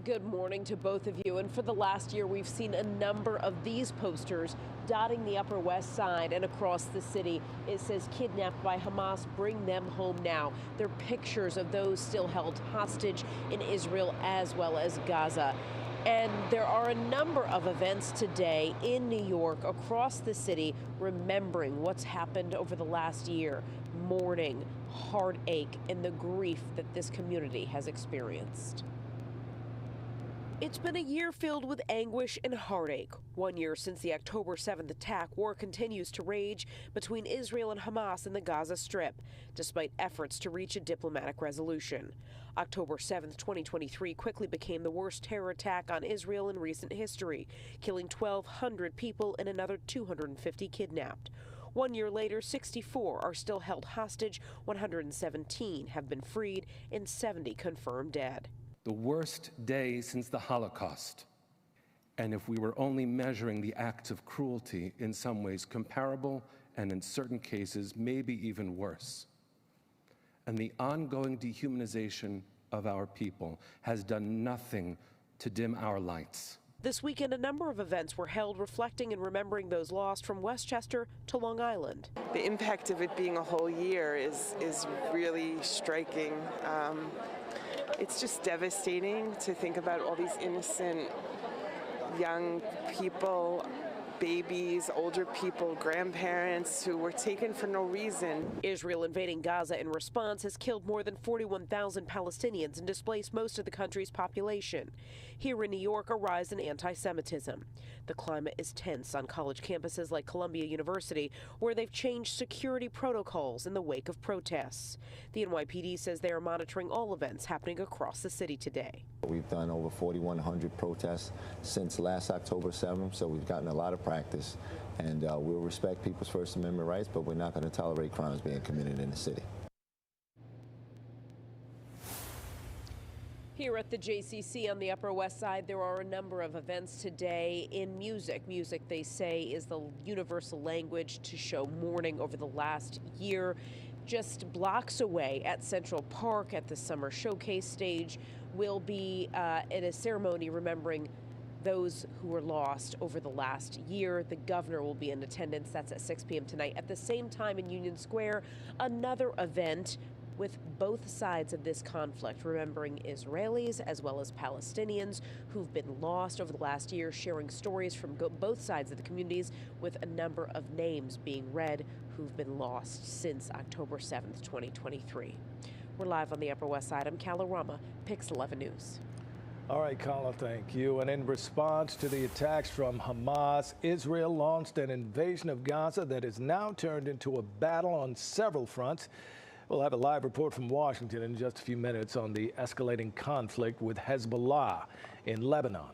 Good morning to both of you. And for the last year, we've seen a number of these posters dotting the Upper West Side and across the city. It says, "Kidnapped by Hamas, bring them home now." They're pictures of those still held hostage in Israel as well as Gaza. And there are a number of events today in New York, across the city, remembering what's happened over the last year, mourning, heartache, and the grief that this community has experienced. It's been a year filled with anguish and heartache. 1 year since the October 7th attack, war continues to rage between Israel and Hamas in the Gaza Strip, despite efforts to reach a diplomatic resolution. October 7th, 2023 quickly became the worst terror attack on Israel in recent history, killing 1,200 people and another 250 kidnapped. 1 year later, 64 are still held hostage, 117 have been freed, and 70 confirmed dead. The worst day since the Holocaust. And if we were only measuring the acts of cruelty, in some ways comparable, and in certain cases, maybe even worse. And the ongoing dehumanization of our people has done nothing to dim our lights. This weekend, a number of events were held reflecting and remembering those lost, from Westchester to Long Island. The impact of it being a whole year is really striking. It's just devastating to think about all these innocent young people, babies, older people, grandparents who were taken for no reason. Israel invading Gaza in response has killed more than 41,000 Palestinians and displaced most of the country's population. Here in New York, a rise in anti-Semitism. The climate is tense on college campuses like Columbia University, where they've changed security protocols in the wake of protests. The NYPD says they are monitoring all events happening across the city today. We've done over 4,100 protests since last October 7th, so we've gotten a lot of practice, and we'll respect people's First Amendment rights, but we're not going to tolerate crimes being committed in the city. Here at the JCC on the Upper West Side, there are a number of events today in music. Music, they say, is the universal language to show mourning over the last year. Just blocks away at Central Park at the Summer Showcase stage will be at a ceremony remembering those who were lost over the last year. The governor will be in attendance. That's at 6 p.m. tonight. At the same time in Union Square, another event with both sides of this conflict, remembering Israelis as well as Palestinians who've been lost over the last year, sharing stories from both sides of the communities, with a number of names being read who've been lost since October 7th, 2023. We're live on the Upper West Side. I'm Kala Rama, Pix 11 News. All right, Kala, thank you. And in response to the attacks from Hamas, Israel launched an invasion of Gaza that has now turned into a battle on several fronts. We'll have a live report from Washington in just a few minutes on the escalating conflict with Hezbollah in Lebanon.